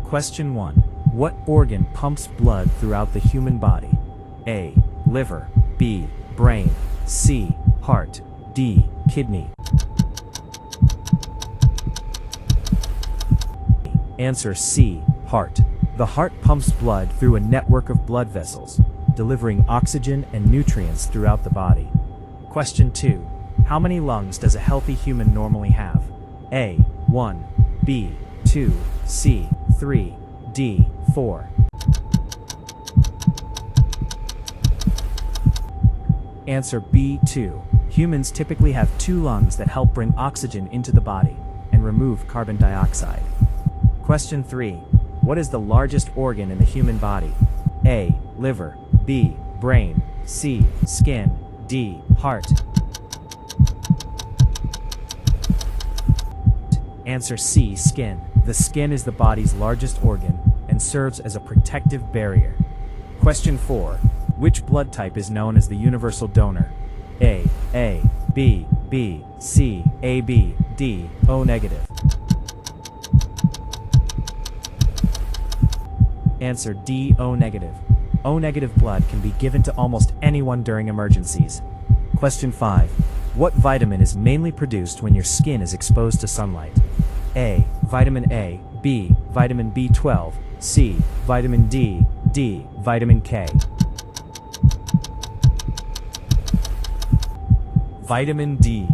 Question 1. What organ pumps blood throughout the human body? A. Liver. B. Brain. C. Heart. D. Kidney. Answer C. Heart. The heart pumps blood through a network of blood vessels, delivering oxygen and nutrients throughout the body. Question 2. How many lungs does a healthy human normally have? A. 1. B. 2. C. 3. D. 4. Answer B. 2. Humans typically have 2 lungs that help bring oxygen into the body and remove carbon dioxide. Question 3. What is the largest organ in the human body? A. Liver. B. Brain. C. Skin. D. Heart. Answer C. Skin. The skin is the body's largest organ and serves as a protective barrier. Question 4. Which blood type is known as the universal donor? A, B, C, AB, D, O negative. Answer D. O negative. O negative blood can be given to almost anyone during emergencies. Question 5. What vitamin is mainly produced when your skin is exposed to sunlight? A. Vitamin A. B. Vitamin B12. C. Vitamin D. D. Vitamin K. Vitamin D.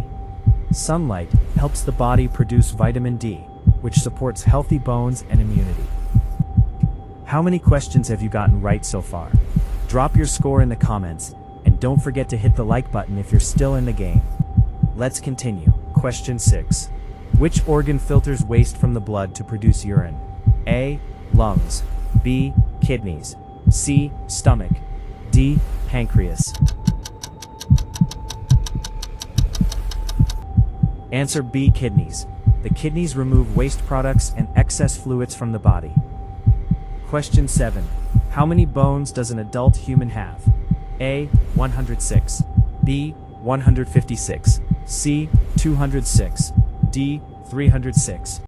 Sunlight helps the body produce vitamin D, which supports healthy bones and immunity. How many questions have you gotten right so far? Drop your score in the comments, and don't forget to hit the like button if you're still in the game. Let's continue. Question 6. Which organ filters waste from the blood to produce urine? A. Lungs. B. Kidneys. C. Stomach. D. Pancreas. Answer B. Kidneys. The kidneys remove waste products and excess fluids from the body. Question 7. How many bones does an adult human have? A. 106. B. 156. C. 206. D. 306.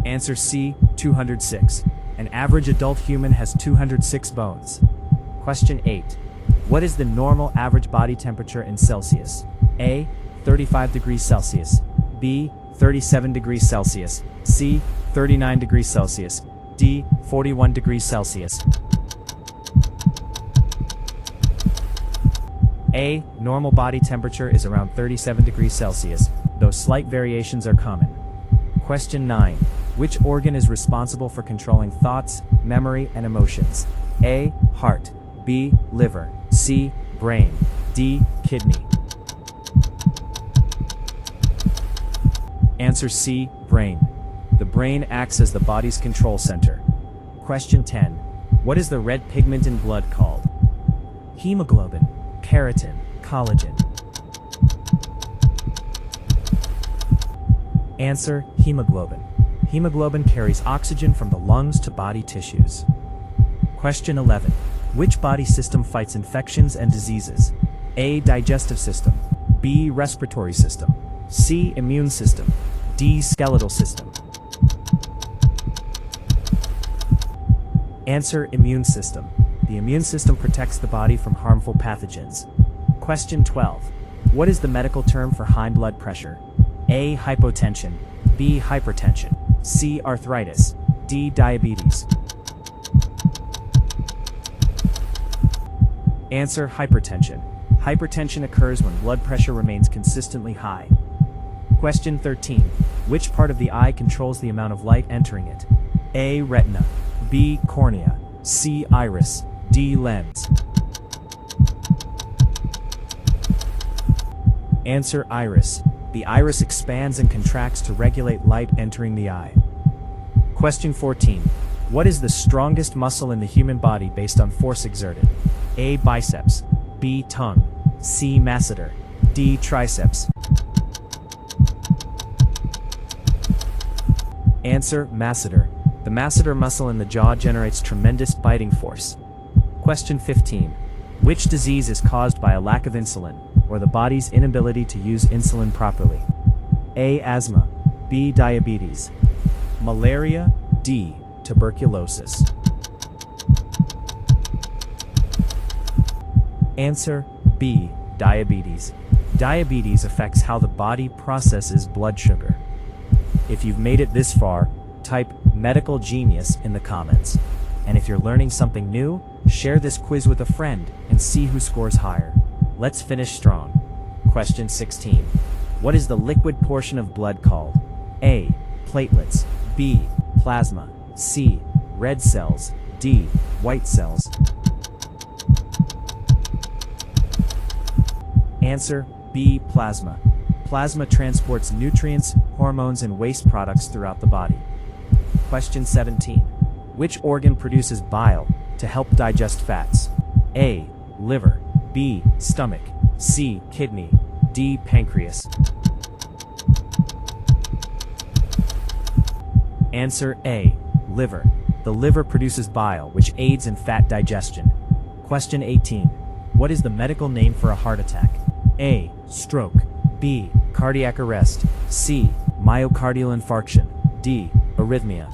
Answer C. 206. An average adult human has 206 bones. Question 8. What is the normal average body temperature in Celsius? A. 35 degrees Celsius. B. 37 degrees Celsius. C. 39 degrees Celsius. D. 41 degrees Celsius. A. Normal body temperature is around 37 degrees Celsius, though slight variations are common. Question 9. Which organ is responsible for controlling thoughts, memory, and emotions? A. Heart. B. Liver. C. Brain. D. Kidney. Answer C. Brain. The brain acts as the body's control center. Question 10. What is the red pigment in blood called? Hemoglobin, keratin, collagen. Answer hemoglobin. Hemoglobin carries oxygen from the lungs to body tissues. Question 11. Which body system fights infections and diseases? A. Digestive system. B. Respiratory system. C. Immune system. D. Skeletal system. Answer immune system. The immune system protects the body from harmful pathogens. Question 12. What is the medical term for high blood pressure? A. Hypotension. B. Hypertension. C. Arthritis. D. Diabetes. Answer hypertension. Hypertension occurs when blood pressure remains consistently high. Question 13. Which part of the eye controls the amount of light entering it? A. Retina. B. Cornea. C. Iris. D. Lens. Answer iris. The iris expands and contracts to regulate light entering the eye. Question 14. What is the strongest muscle in the human body based on force exerted? A. Biceps. B. Tongue. C. Masseter. D. Triceps. Answer masseter. The masseter muscle in the jaw generates tremendous biting force. Question 15. Which disease is caused by a lack of insulin, or the body's inability to use insulin properly? A. Asthma. B. Diabetes. Malaria, D. Tuberculosis. Answer B. Diabetes. Diabetes affects how the body processes blood sugar. If you've made it this far, type medical genius in the comments. And if you're learning something new, share this quiz with a friend and see who scores higher. Let's finish strong. Question 16. What is the liquid portion of blood called? A. Platelets. B. Plasma. C. Red cells. D. White cells. Answer B. Plasma. Plasma transports nutrients, hormones, and waste products throughout the body. Question 17. Which organ produces bile to help digest fats? A. Liver. B. Stomach. C. Kidney. D. Pancreas. Answer A. Liver. The liver produces bile, which aids in fat digestion. Question 18. What is the medical name for a heart attack? A. Stroke. B. Cardiac arrest. C. Myocardial infarction. D. Arrhythmia.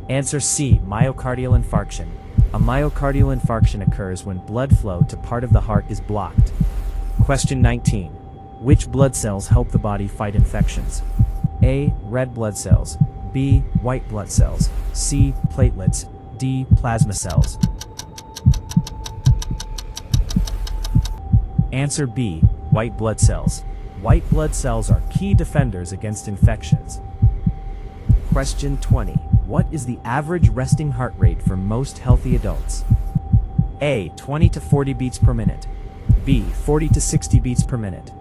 Answer C. Myocardial infarction. A myocardial infarction occurs when blood flow to part of the heart is blocked. Question 19. Which blood cells help the body fight infections? A. Red blood cells. B. White blood cells. C. Platelets. D. Plasma cells. Answer B. White blood cells. White blood cells are key defenders against infections. Question 20. What is the average resting heart rate for most healthy adults? A. 20 to 40 beats per minute. B. 40 to 60 beats per minute.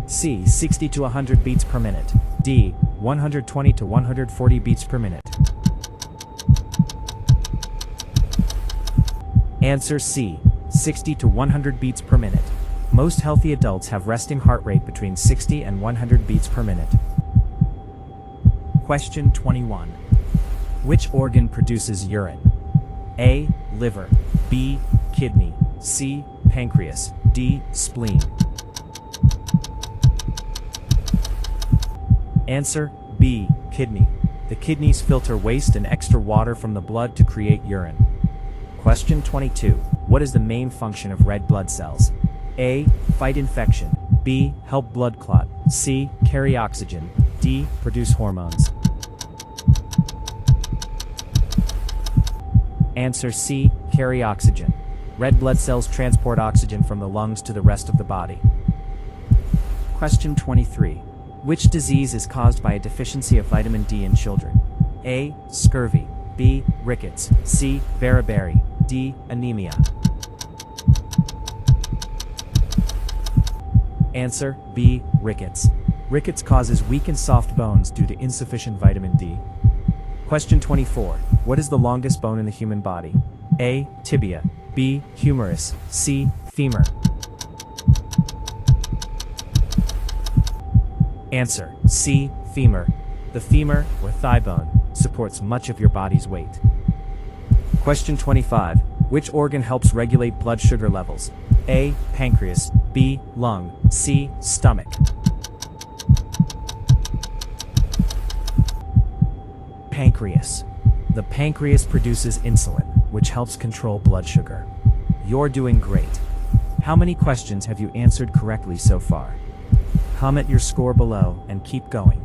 C. 60 to 100 beats per minute. D. 120 to 140 beats per minute. Answer C. 60 to 100 beats per minute. Most healthy adults have resting heart rate between 60 and 100 beats per minute. Question 21. Which organ produces urine? A. Liver. B. Kidney. C. Pancreas. D. Spleen. Answer B. Kidney. The kidneys filter waste and extra water from the blood to create urine. Question 22. What is the main function of red blood cells? A. Fight infection. B. Help blood clot. C. Carry oxygen. D. Produce hormones. Answer C. Carry oxygen. Red blood cells transport oxygen from the lungs to the rest of the body. Question 23. Which disease is caused by a deficiency of vitamin D in children? A. Scurvy. B. Rickets. C. Beriberi. D. Anemia. Answer B. Rickets. Rickets causes weak and soft bones due to insufficient vitamin D. Question 24. What is the longest bone in the human body? A. Tibia. B. Humerus. C. Femur. Answer C. Femur. The femur, or thigh bone, supports much of your body's weight. Question 25. Which organ helps regulate blood sugar levels? A. Pancreas. B. Lung. C. Stomach. Pancreas. The pancreas produces insulin, which helps control blood sugar. You're doing great. How many questions have you answered correctly so far? Comment your score below and keep going.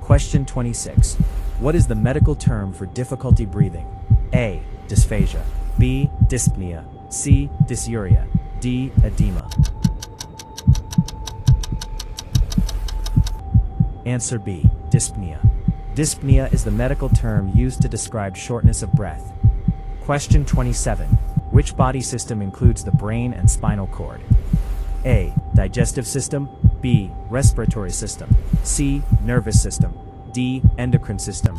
Question 26. What is the medical term for difficulty breathing? A. Dysphagia. B. Dyspnea. C. Dysuria. D. Edema. Answer B. Dyspnea. Dyspnea is the medical term used to describe shortness of breath. Question 27. Which body system includes the brain and spinal cord? A. Digestive system. B. Respiratory system. C. Nervous system. D. Endocrine system.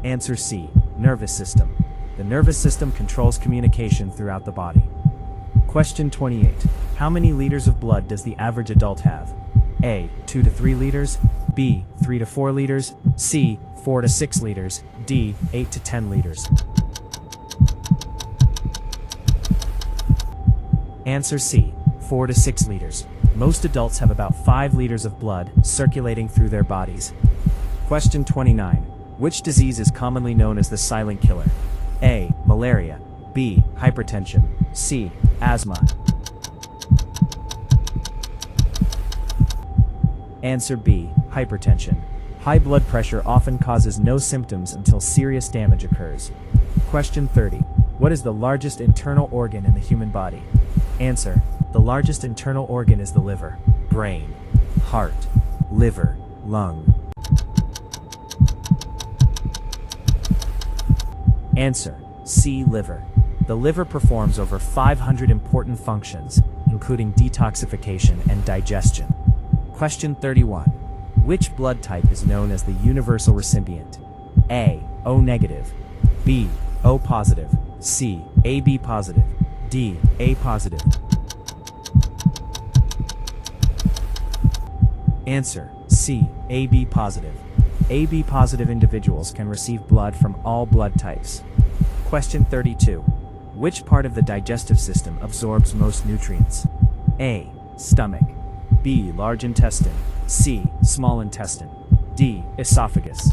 Answer C. Nervous system. The nervous system controls communication throughout the body. Question 28. How many liters of blood does the average adult have? A. 2 to 3 liters. B. 3 to 4 liters. C. 4 to 6 liters. D. 8 to 10 liters. Answer C, 4 to 6 liters. Most adults have about 5 liters of blood circulating through their bodies. Question 29. Which disease is commonly known as the silent killer? A. Malaria. B. Hypertension. C. Asthma. Answer B. Hypertension. High blood pressure often causes no symptoms until serious damage occurs. Question 30. What is the largest internal organ in the human body? Answer. The largest internal organ is the liver, brain, heart, liver, lung. Answer. C. Liver. The liver performs over 500 important functions, including detoxification and digestion. Question 31. Which blood type is known as the universal recipient? A. O negative. B. O positive. C. AB positive. D. A positive. Answer. C. AB positive. AB positive individuals can receive blood from all blood types. Question 32. Which part of the digestive system absorbs most nutrients? A. Stomach. B. Large intestine. C. Small intestine. D. Esophagus.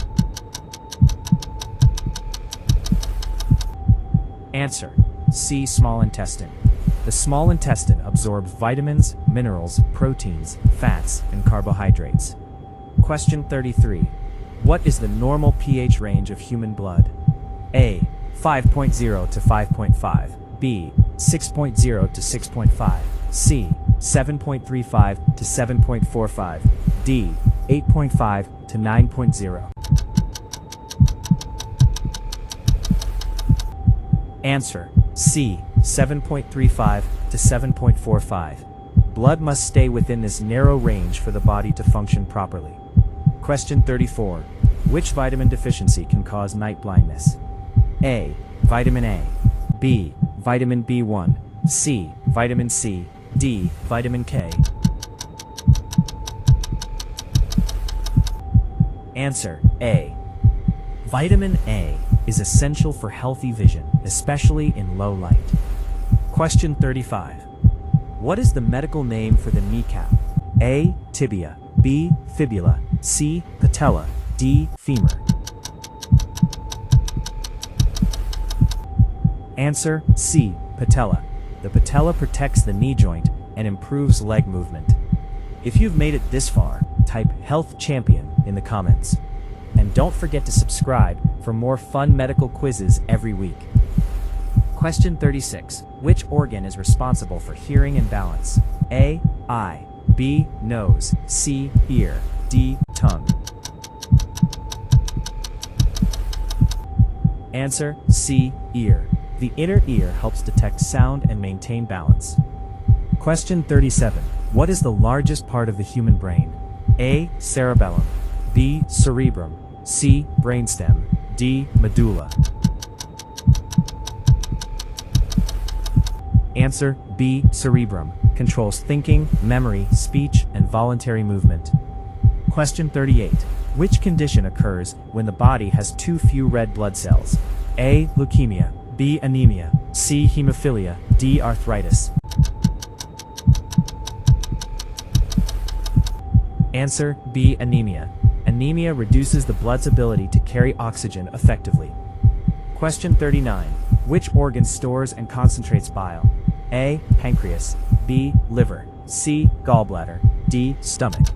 Answer. C. Small intestine. The small intestine absorbs vitamins, minerals, proteins, fats, and carbohydrates. Question 33. What is the normal pH range of human blood? A. 5.0 to 5.5. B. 6.0 to 6.5. C. 7.35 to 7.45. D. 8.5 to 9.0. Answer. C. 7.35 to 7.45. Blood must stay within this narrow range for the body to function properly. Question 34. Which vitamin deficiency can cause night blindness? A. Vitamin A. B. Vitamin B1. C. Vitamin C. D. Vitamin K. Answer. A. Vitamin A is essential for healthy vision, especially in low light. Question 35. What is the medical name for the kneecap? A. Tibia. B. Fibula. C. Patella. D. Femur. Answer. C. Patella. The patella protects the knee joint and improves leg movement. If you've made it this far, type Health Champion in the comments. And don't forget to subscribe for more fun medical quizzes every week. Question 36. Which organ is responsible for hearing and balance? A. Eye. B. Nose. C. Ear. D. Tongue. Answer. C. Ear. The inner ear helps detect sound and maintain balance. Question 37. What is the largest part of the human brain? A. Cerebellum. B. Cerebrum. C. Brainstem. D. Medulla. Answer. B. Cerebrum. Controls thinking, memory, speech, and voluntary movement. Question 38. Which condition occurs when the body has too few red blood cells? A. Leukemia. B. Anemia. C. Hemophilia. D. Arthritis. Answer. B. Anemia. Anemia reduces the blood's ability to carry oxygen effectively. Question 39. Which organ stores and concentrates bile? A. Pancreas. B. Liver. C. Gallbladder. D. Stomach.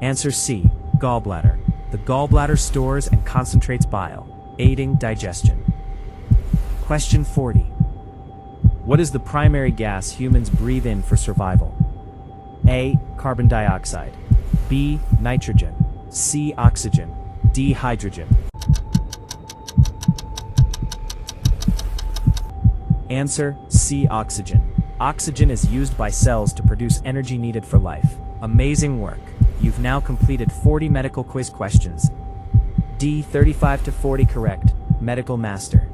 Answer. C. Gallbladder. The gallbladder stores and concentrates bile, aiding digestion. Question 40. What is the primary gas humans breathe in for survival? A. Carbon dioxide. B. Nitrogen. C. Oxygen. D. Hydrogen. Answer. C. Oxygen. Oxygen is used by cells to produce energy needed for life. Amazing work. You've now completed 40 medical quiz questions. D. 35 to 40 correct. Medical Master.